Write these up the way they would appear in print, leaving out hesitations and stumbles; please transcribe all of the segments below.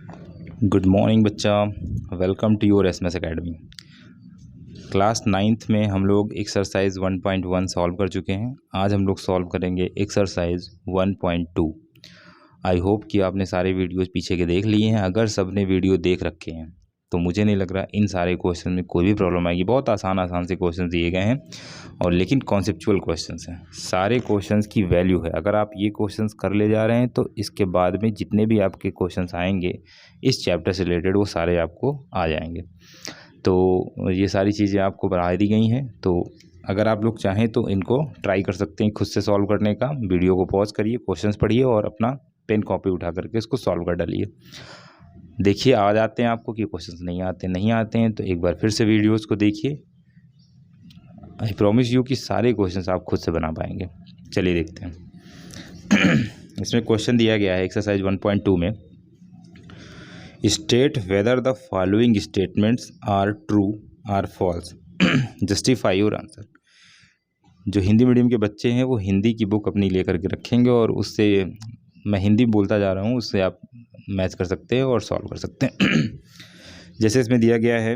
Good morning बच्चा, welcome to your SMS academy. Class 9th में हम लोग एक्सरसाइज 1.1 सॉल्व कर चुके हैं। आज हम लोग सॉल्व करेंगे एक्सरसाइज 1.2। आई होप कि आपने सारे वीडियोस पीछे के देख लिए हैं। अगर सबने वीडियो देख रखे हैं तो मुझे नहीं लग रहा इन सारे क्वेश्चन में कोई भी प्रॉब्लम आएगी। बहुत आसान से क्वेश्चन दिए गए हैं और लेकिन कॉन्सेप्चुअल क्वेश्चंस हैं। सारे क्वेश्चंस की वैल्यू है। अगर आप ये क्वेश्चंस कर ले जा रहे हैं तो इसके बाद में जितने भी आपके क्वेश्चंस आएंगे इस चैप्टर से रिलेटेड वो सारे आपको आ जाएंगे। तो ये सारी चीज़ें आपको बढ़ा दी गई हैं। तो अगर आप लोग चाहें तो इनको ट्राई कर सकते हैं खुद से सॉल्व करने का। वीडियो को पॉज करिए, क्वेश्चंस पढ़िए और अपना पेन कॉपी उठा करके इसको सॉल्व कर डालिए। देखिए आ जाते हैं आपको कि क्वेश्चंस नहीं आते हैं तो एक बार फिर से वीडियोस को देखिए। आई प्रॉमिस यू कि सारे क्वेश्चंस आप खुद से बना पाएंगे। चलिए देखते हैं। इसमें क्वेश्चन दिया गया है एक्सरसाइज 1.2 में, state whether the following statements are true or false, justify your answer. जो हिंदी मीडियम के बच्चे हैं वो हिंदी की बुक अपनी लेकर के रखेंगे और उससे मैं हिंदी बोलता जा रहा हूँ, उससे आप मैच कर सकते हैं और सॉल्व कर सकते हैं। जैसे इसमें दिया गया है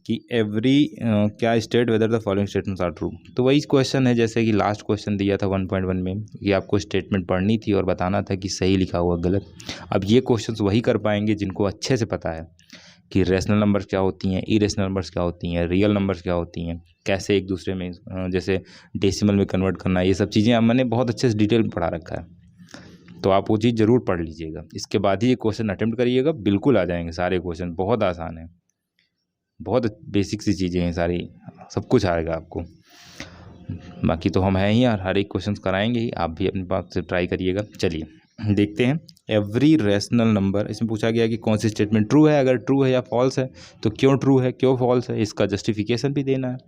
कि क्या state whether the following statements are true. तो वही क्वेश्चन है जैसे कि लास्ट क्वेश्चन दिया था 1.1 में कि आपको स्टेटमेंट पढ़नी थी और बताना था कि सही लिखा हुआ गलत। अब ये क्वेश्चंस वही कर पाएंगे जिनको अच्छे से पता है कि रेशनल नंबर्स क्या होती हैं, इरेशनल नंबर्स क्या होती हैं, रियल नंबर्स क्या होती हैं, कैसे एक दूसरे में जैसे डेसिमल में कन्वर्ट करना, ये सब चीज़ें मैंने बहुत अच्छे से डिटेल में पढ़ा रखा है। तो आप वो चीज़ ज़रूर पढ़ लीजिएगा। इसके बाद ही ये क्वेश्चन अटेम्प्ट करिएगा, बिल्कुल आ जाएंगे सारे क्वेश्चन। बहुत आसान है, बहुत बेसिक सी चीज़ें हैं सारी, सब कुछ आएगा आपको। बाकी तो हम हैं ही यार, हर एक क्वेश्चन कराएंगे ही, आप भी अपने पास से ट्राई करिएगा। चलिए देखते हैं। एवरी रेशनल नंबर, इसमें पूछा गया कि कौन सी स्टेटमेंट ट्रू है, अगर ट्रू है या फॉल्स है तो क्यों ट्रू है क्यों फॉल्स है, इसका जस्टिफिकेशन भी देना है।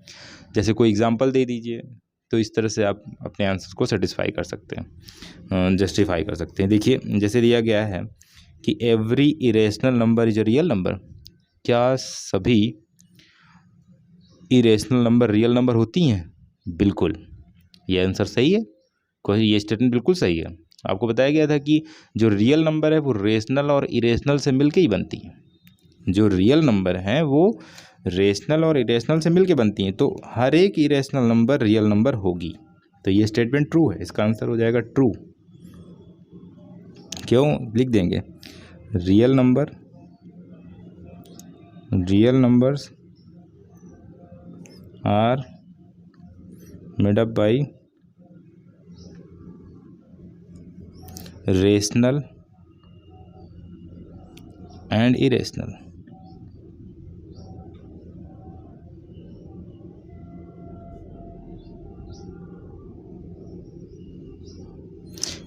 जैसे कोई एग्जांपल दे दीजिए तो इस तरह से आप अपने आंसर को सेटिस्फाई कर सकते हैं, जस्टिफाई कर सकते हैं। देखिए जैसे दिया गया है कि every irrational number is a real number. क्या सभी इरेशनल नंबर रियल नंबर होती हैं? बिल्कुल, ये आंसर सही है। कोई ये स्टेटमेंट बिल्कुल सही है। आपको बताया गया था कि जो रियल नंबर है वो रेशनल और इरेशनल से मिलके ही बनती हैं। जो रियल नंबर हैं वो रेशनल और इरेशनल से मिलके बनती हैं। तो हर एक इरेशनल नंबर रियल नंबर होगी। तो ये स्टेटमेंट ट्रू है, इसका आंसर हो जाएगा ट्रू। क्यों लिख देंगे? Real numbers are made up by rational and irrational.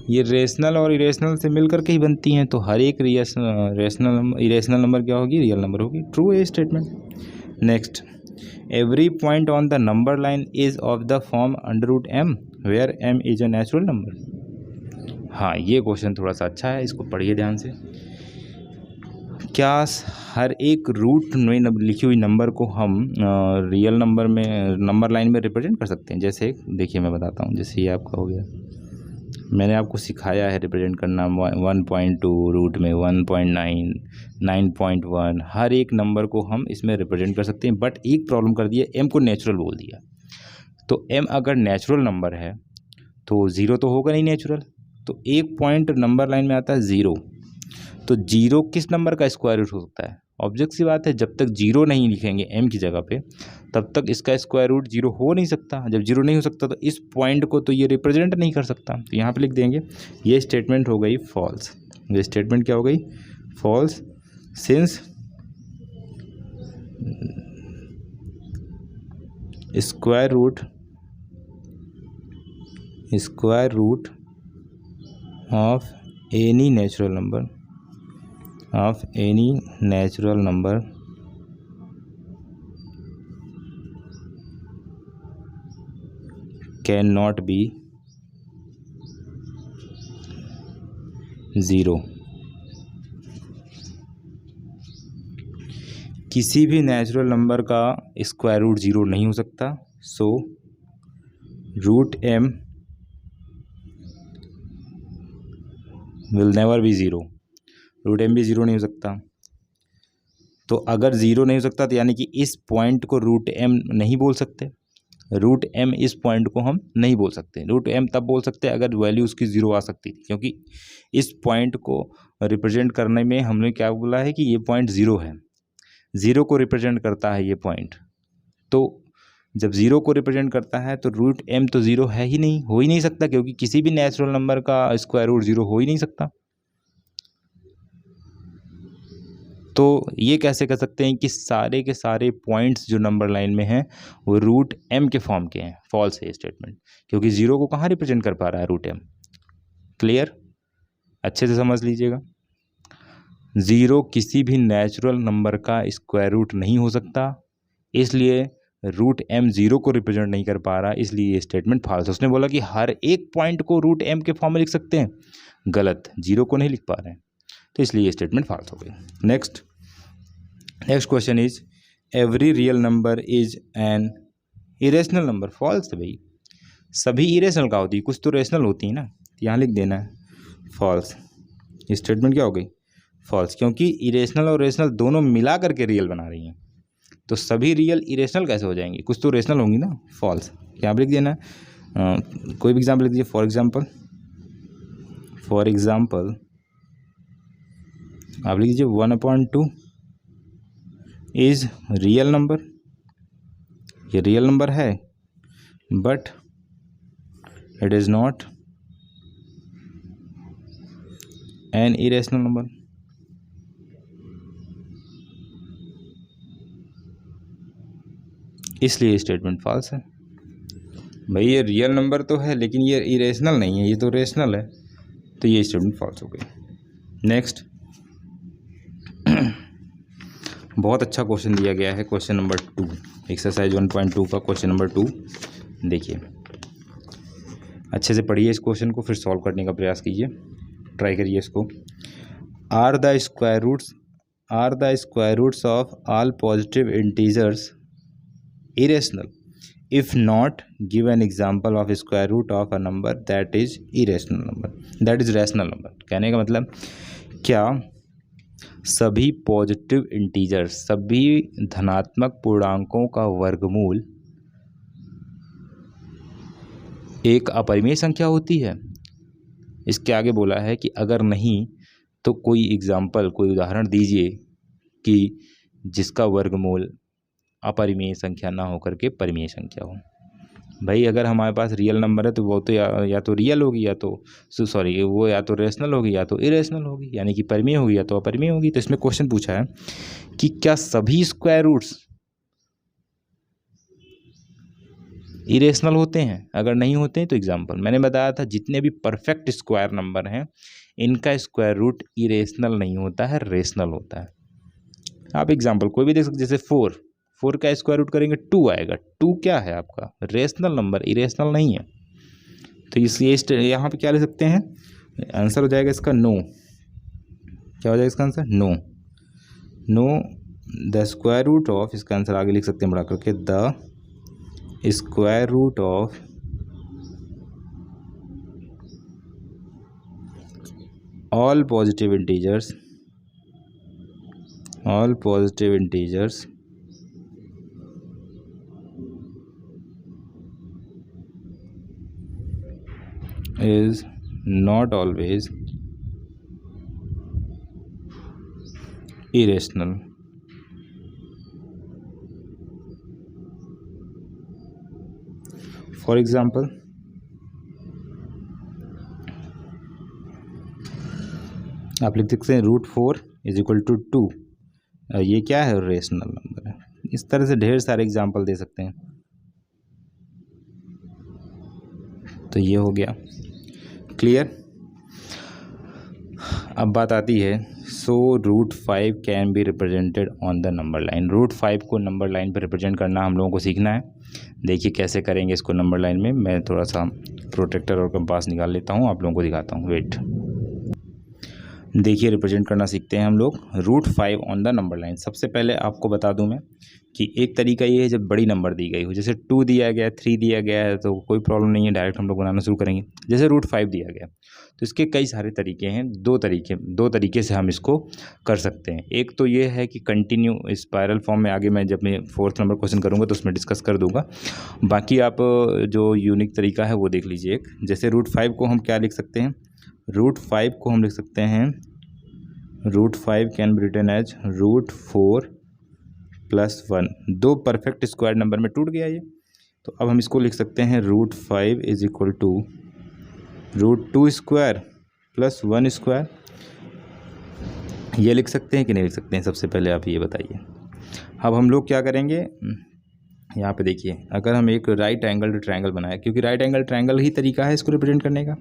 ये रेशनल और इरेशनल से मिलकर के ही बनती हैं। तो हर एक इरेशनल नंबर क्या होगी? रियल नंबर होगी। ट्रू है statement. Next, every point on the number line is of the form √m where m is a natural number. हाँ, ये क्वेश्चन थोड़ा सा अच्छा है, इसको पढ़िए ध्यान से। क्या हर एक रूट में लिखी हुई नंबर को हम रियल नंबर में नंबर लाइन में रिप्रेजेंट कर सकते हैं? जैसे देखिए मैं बताता हूँ। जैसे ये आपका हो गया, मैंने आपको सिखाया है रिप्रेजेंट करना 1.2 रूट में 1.9 9.1, हर एक नंबर को हम इसमें रिप्रेजेंट कर सकते हैं। बट एक प्रॉब्लम कर दिया, m को नेचुरल बोल दिया। तो m अगर नेचुरल नंबर है तो 0 तो होगा नहीं नेचुरल। तो एक पॉइंट नंबर लाइन में आता है 0। तो 0 किस नंबर का स्क्वायर रूट हो सकता है? ऑब्जेक्ट सी बात है, जब तक 0 नहीं लिखेंगे m की जगह पे तब तक इसका स्क्वायर रूट 0 हो नहीं सकता। जब 0 नहीं हो सकता तो इस पॉइंट को तो ये रिप्रेजेंट नहीं कर सकता। तो यहाँ पे लिख देंगे ये स्टेटमेंट हो गई फॉल्स। ये स्टेटमेंट क्या हो गई? False, since square root of any natural number can not be 0। किसी भी नेचुरल नंबर का स्क्वायर रूट 0 नहीं हो सकता। So √m will never be 0। √m भी 0 नहीं हो सकता। तो अगर ज़ीरो नहीं हो सकता तो यानी कि इस पॉइंट को रूट एम नहीं बोल सकते, रूट एम इस पॉइंट को हम नहीं बोल सकते। रूट एम तब बोल सकते हैं अगर वैल्यू उसकी ज़ीरो आ सकती थी, क्योंकि इस पॉइंट को रिप्रेजेंट करने में हमने क्या बोला है कि ये पॉइंट ज़ीरो है, ज़ीरो को रिप्रेजेंट करता है ये पॉइंट। तो जब ज़ीरो को रिप्रेजेंट करता है तो रूट एम तो ज़ीरो है ही नहीं, हो ही नहीं सकता, क्योंकि किसी भी नेचुरल नंबर का स्क्वायर रूट ज़ीरो हो ही नहीं सकता। तो ये कैसे कर सकते हैं कि सारे के सारे पॉइंट्स जो नंबर लाइन में हैं वो रूट एम के फॉर्म के हैं। फॉल्स है स्टेटमेंट, क्योंकि ज़ीरो को कहाँ रिप्रेजेंट कर पा रहा है रूट एम। क्लियर, अच्छे से समझ लीजिएगा। ज़ीरो किसी भी नेचुरल नंबर का स्क्वायर रूट नहीं हो सकता, इसलिए रूट एम ज़ीरो को रिप्रेजेंट नहीं कर पा रहा, इसलिए ये स्टेटमेंट फॉल्स है। उसने बोला कि हर एक पॉइंट को रूट एम के फॉर्म में लिख सकते हैं, गलत, ज़ीरो को नहीं लिख पा रहे हैं, तो इसलिए ये स्टेटमेंट फॉल्स हो गई। Next question is every real number is an irrational number. False है भाई, सभी इरेशनल का होती है, कुछ तो रेशनल होती है ना, यहाँ लिख देना है फॉल्स। ये स्टेटमेंट क्या हो गई, फॉल्स, क्योंकि इरेशनल और रेशनल दोनों मिला करके रियल बना रही हैं, तो सभी रियल इरेशनल कैसे हो जाएंगी, कुछ तो रेशनल होंगी ना। फॉल्स, यहाँ लिख देना है। कोई भी एग्जाम्पल लिख दीजिए। फॉर एग्जाम्पल आप लिख दीजिए 1/2 इज रियल नंबर। ये रियल नंबर है but it is not an irrational number. इसलिए स्टेटमेंट फॉल्स है। भाई ये रियल नंबर तो है लेकिन ये इरेशनल नहीं है, ये तो रेशनल है, तो ये स्टेटमेंट फॉल्स हो गई। नेक्स्ट बहुत अच्छा क्वेश्चन दिया गया है, क्वेश्चन नंबर 2, एक्सरसाइज 1.2 का क्वेश्चन नंबर 2। देखिए अच्छे से पढ़िए इस क्वेश्चन को, फिर सॉल्व करने का प्रयास कीजिए, ट्राई करिए इसको। Are the square roots of all positive integers irrational if not give an example of square root of a number that is irrational number, that is rational number. कहने का मतलब क्या सभी पॉजिटिव इंटीजर्स, सभी धनात्मक पूर्णांकों का वर्गमूल एक अपरिमेय संख्या होती है। इसके आगे बोला है कि अगर नहीं तो कोई एग्जाम्पल, कोई उदाहरण दीजिए कि जिसका वर्गमूल अपरिमेय संख्या ना होकर के परिमेय संख्या हो। भाई अगर हमारे पास रियल नंबर है तो वो तो या तो रियल होगी या तो वो या तो रेशनल होगी या तो इरेशनल होगी, यानी कि परिमेय होगी या तो अपरिमेय होगी। तो इसमें क्वेश्चन पूछा है कि क्या सभी स्क्वायर रूट्स इरेशनल होते हैं, अगर नहीं होते हैं तो एग्जाम्पल। मैंने बताया था जितने भी परफेक्ट स्क्वायर नंबर हैं इनका स्क्वायर रूट इरेशनल नहीं होता है, रेशनल होता है। आप एग्जाम्पल कोई भी देख सकते, जैसे 4 का स्क्वायर रूट करेंगे 2 आएगा। 2 क्या है आपका, रेशनल नंबर, इरेशनल नहीं है। तो इसलिए यहाँ पे क्या ले सकते हैं, आंसर हो जाएगा इसका नो। क्या हो जाएगा इसका answer, no the square root of, इसका आंसर आगे लिख सकते हैं बढ़ा करके, the square root of all positive integers is not always irrational. For example, आप लिख सकते हैं √4 = 2। ये क्या है, रेशनल नंबर है। इस तरह से ढेर सारे एग्जाम्पल दे सकते हैं। तो ये हो गया क्लियर। अब बात आती है, सो √5 can be represented on the number line. √5 को नंबर लाइन पर रिप्रेजेंट करना हम लोगों को सीखना है। देखिए कैसे करेंगे इसको नंबर लाइन में। मैं थोड़ा सा प्रोटेक्टर और कंपास निकाल लेता हूँ, आप लोगों को दिखाता हूँ, वेट। देखिए रिप्रेजेंट करना सीखते हैं हम लोग √5 ऑन द नंबर लाइन। सबसे पहले आपको बता दूं मैं कि एक तरीका ये है जब बड़ी नंबर दी गई हो, जैसे 2 दिया गया है, 3 दिया गया है, तो कोई प्रॉब्लम नहीं है, डायरेक्ट हम लोग बनाना शुरू करेंगे। जैसे √5 दिया गया तो इसके कई सारे तरीके हैं, दो तरीके से हम इसको कर सकते हैं। एक तो ये है कि कंटिन्यू स्पायरल फॉर्म में, आगे मैं जब मैं 4th नंबर क्वेश्चन करूँगा तो उसमें डिस्कस कर दूँगा। बाकी आप जो यूनिक तरीका है वो देख लीजिए। एक जैसे √5 को हम क्या लिख सकते हैं, √5 को हम लिख सकते हैं, √5 कैन बी रिटन एज √4 + 1। दो परफेक्ट स्क्वायर नंबर में टूट गया ये, तो अब हम इसको लिख सकते हैं √5 = √2² + 1²। ये लिख सकते हैं कि नहीं लिख सकते हैं, सबसे पहले आप ये बताइए। अब हम लोग क्या करेंगे, यहाँ पे देखिए, अगर हम एक राइट एंगल ट्रायंगल बनाए, क्योंकि राइट एंगल ट्रायंगल ही तरीका है इसको रिप्रेजेंट करने का।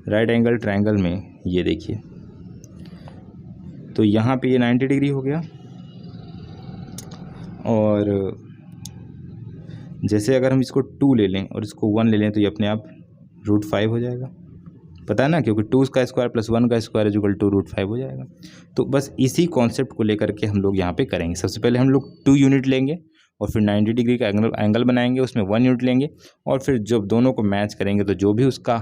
राइट एंगल ट्रायंगल में ये देखिए, तो यहाँ पे ये 90 डिग्री हो गया, और जैसे अगर हम इसको 2 ले लें और इसको 1 ले लें तो ये अपने आप √5 हो जाएगा, पता है ना, क्योंकि 2 का स्क्वायर + 1 का स्क्वायर = √5 हो जाएगा। तो बस इसी कॉन्सेप्ट को लेकर के हम लोग यहाँ पे करेंगे। सबसे पहले हम लोग 2 यूनिट लेंगे और फिर 90 डिग्री का एंगल बनाएंगे, उसमें 1 यूनिट लेंगे, और फिर जब दोनों को मैच करेंगे तो जो भी उसका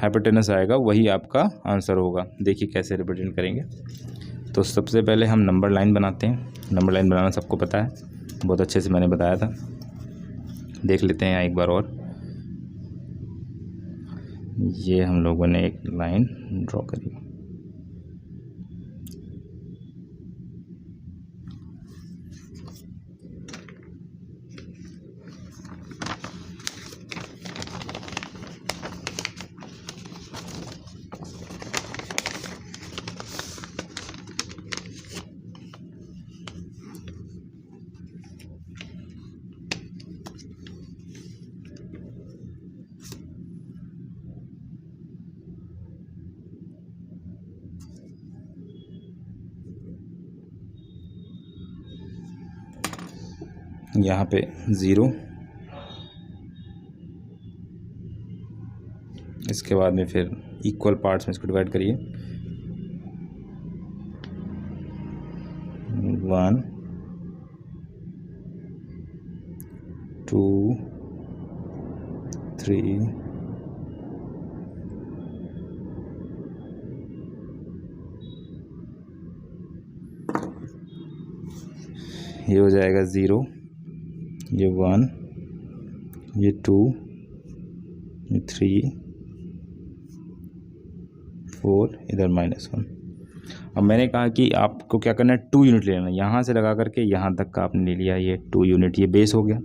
हाइपोटेनस आएगा वही आपका आंसर होगा। देखिए कैसे रिप्रेजेंट करेंगे। तो सबसे पहले हम नंबर लाइन बनाते हैं। नंबर लाइन बनाना सबको पता है, बहुत अच्छे से मैंने बताया था। देख लेते हैं एक बार और। ये हम लोगों ने एक लाइन ड्रॉ करी, यहाँ पे 0, इसके बाद में फिर इक्वल पार्ट्स में इसको डिवाइड करिए, 1 2 3 ये हो जाएगा 0, ये 1, ये 2, ये 3 4, इधर -1। अब मैंने कहा कि आपको क्या करना है, 2 यूनिट लेना है। यहाँ से लगा करके यहाँ तक का आपने ले लिया, ये 2 यूनिट, ये बेस हो गया।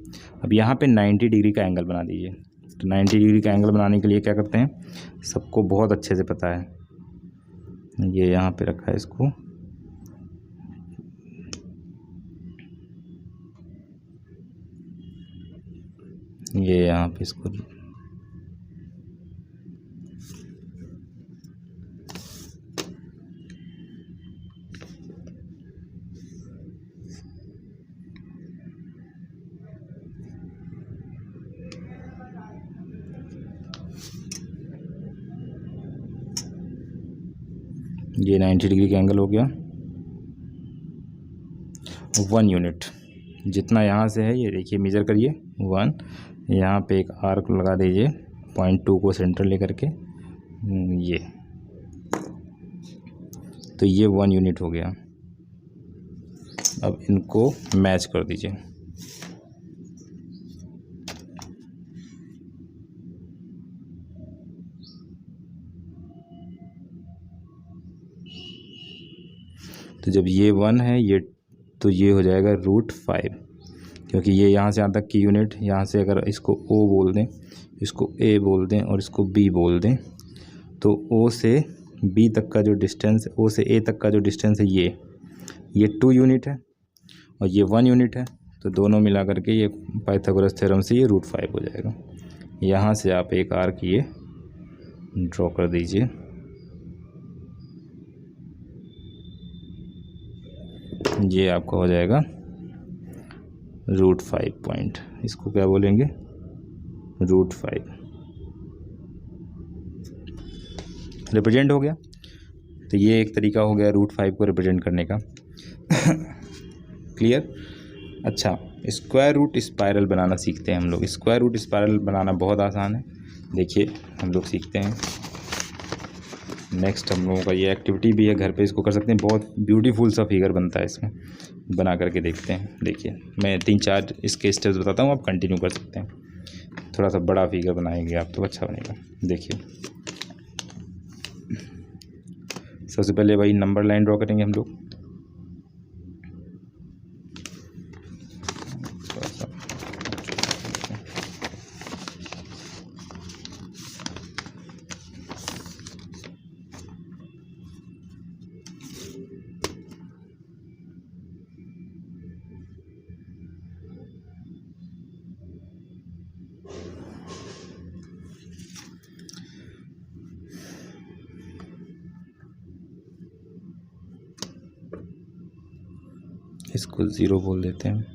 अब यहाँ पे 90 डिग्री का एंगल बना दीजिए। तो 90 डिग्री का एंगल बनाने के लिए क्या करते हैं, सबको बहुत अच्छे से पता है, ये यहाँ पे रखा है इसको, ये यहाँ पे इसको ये 90 डिग्री का एंगल हो गया। 1 यूनिट जितना यहाँ से है, ये देखिए मेजर करिए 1, यहाँ पे एक आर्क लगा दीजिए, 0.2 को सेंटर लेकर के, ये, तो ये 1 यूनिट हो गया। अब इनको मैच कर दीजिए। तो जब ये 1 है, ये तो ये हो जाएगा √5, क्योंकि ये यहाँ से यहाँ तक की यूनिट, यहाँ से अगर इसको O बोल दें, इसको A बोल दें और इसको B बोल दें, तो O से B तक का जो डिस्टेंस, O से A तक का जो डिस्टेंस है, ये 2 यूनिट है और ये 1 यूनिट है। तो दोनों मिला करके ये पाइथागोरस थ्योरम से ये √5 हो जाएगा। यहाँ से आप एक आर्क ये ड्रॉ कर दीजिए, ये आपका हो जाएगा √5 पॉइंट। इसको क्या बोलेंगे, √5। रिप्रेजेंट हो गया। तो ये एक तरीका हो गया √5 को रिप्रेजेंट करने का। क्लियर। अच्छा, स्क्वायर रूट स्पायरल बनाना सीखते हैं हम लोग। स्क्वायर रूट स्पायरल बनाना बहुत आसान है, देखिए हम लोग सीखते हैं। नेक्स्ट हम लोगों का ये एक्टिविटी भी है, घर पे इसको कर सकते हैं। बहुत ब्यूटीफुल सा फिगर बनता है इसमें, बना करके देखते हैं। देखिए मैं 3-4 इसके स्टेप्स बताता हूँ, आप कंटिन्यू कर सकते हैं। थोड़ा सा बड़ा फिगर बनाएंगे आप तो अच्छा बनेगा। देखिए सबसे पहले वही नंबर लाइन ड्रॉ करेंगे हम लोग। इसको 0 बोल देते हैं।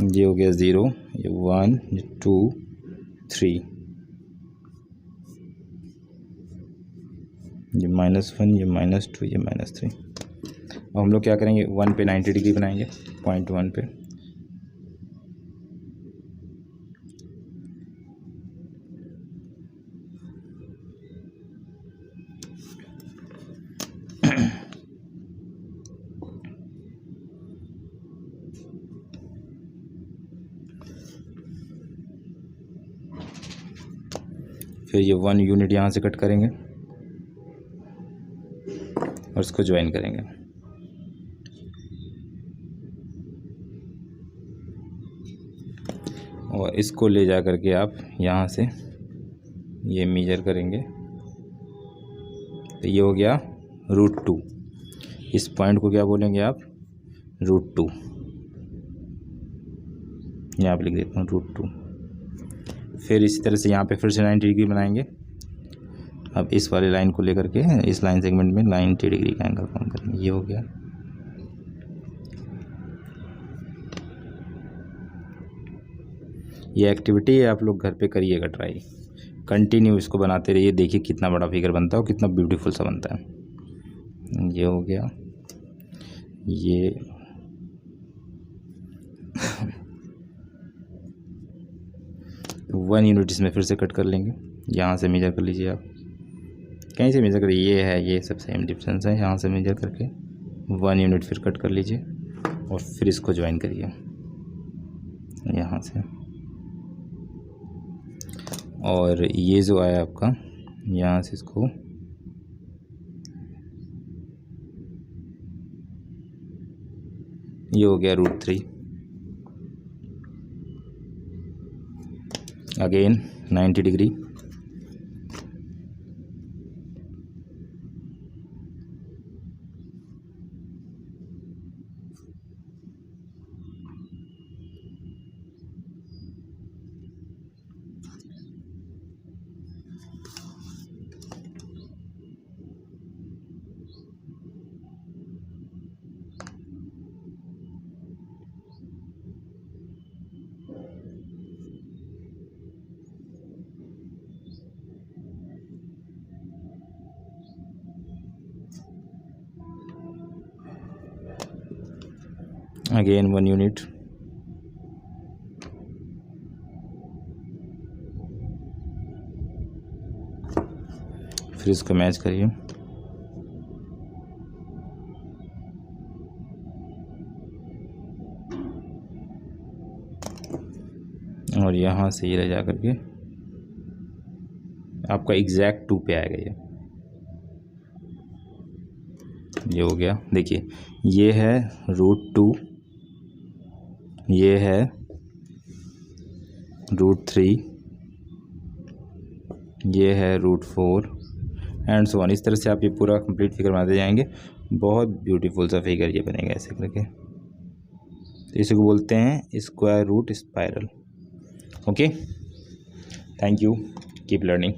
ये हो गया 0, ये 1, ये 2, 3, ये -1, ये -2, ये -3। अब हम लोग क्या करेंगे, 1 पे 90 डिग्री बनाएंगे, पॉइंट 1 पे। फिर ये 1 यूनिट यहाँ से कट करेंगे और इसको ज्वाइन करेंगे। और इसको ले जा करके आप यहाँ से ये मेजर करेंगे, तो ये हो गया √2। इस पॉइंट को क्या बोलेंगे आप, √2। यहाँ पे लिख देता हूँ √2। फिर इसी तरह से यहाँ पे फिर से 90 डिग्री बनाएंगे। अब इस वाले लाइन को लेकर के इस लाइन सेगमेंट में 90 डिग्री का एंगल फॉर्म करेंगे। ये हो गया। ये एक्टिविटी है, आप लोग घर पे करिएगा ट्राई, कंटिन्यू इसको बनाते रहिए। देखिए कितना बड़ा फिगर बनता है और कितना ब्यूटीफुल सा बनता है। ये हो गया। ये 1 यूनिट इसमें फिर से कट कर लेंगे। यहाँ से मेजर कर लीजिए, आप कहीं से मेजर करिए, ये है, ये सब सेम डिस्टेंस है। यहाँ से मेजर करके 1 यूनिट फिर कट कर लीजिए और फिर इसको ज्वाइन करिए यहाँ से। और ये जो आया आपका, यहाँ से इसको ये हो गया √3। Again 90 degree. Again 1 unit. फिर इसको मैच करिए। और यहाँ से ये ले जा करके आपका एग्जैक्ट 2 पे आएगा। ये हो गया। देखिए ये है √2, ये है √3, ये है √4 एंड सो ऑन। इस तरह से आप ये पूरा कंप्लीट फिगर बनाते जाएंगे। बहुत ब्यूटीफुल सा फिगर ये बनेगा ऐसे करके। तो इसी को बोलते हैं square root spiral. Okay, thank you, keep learning.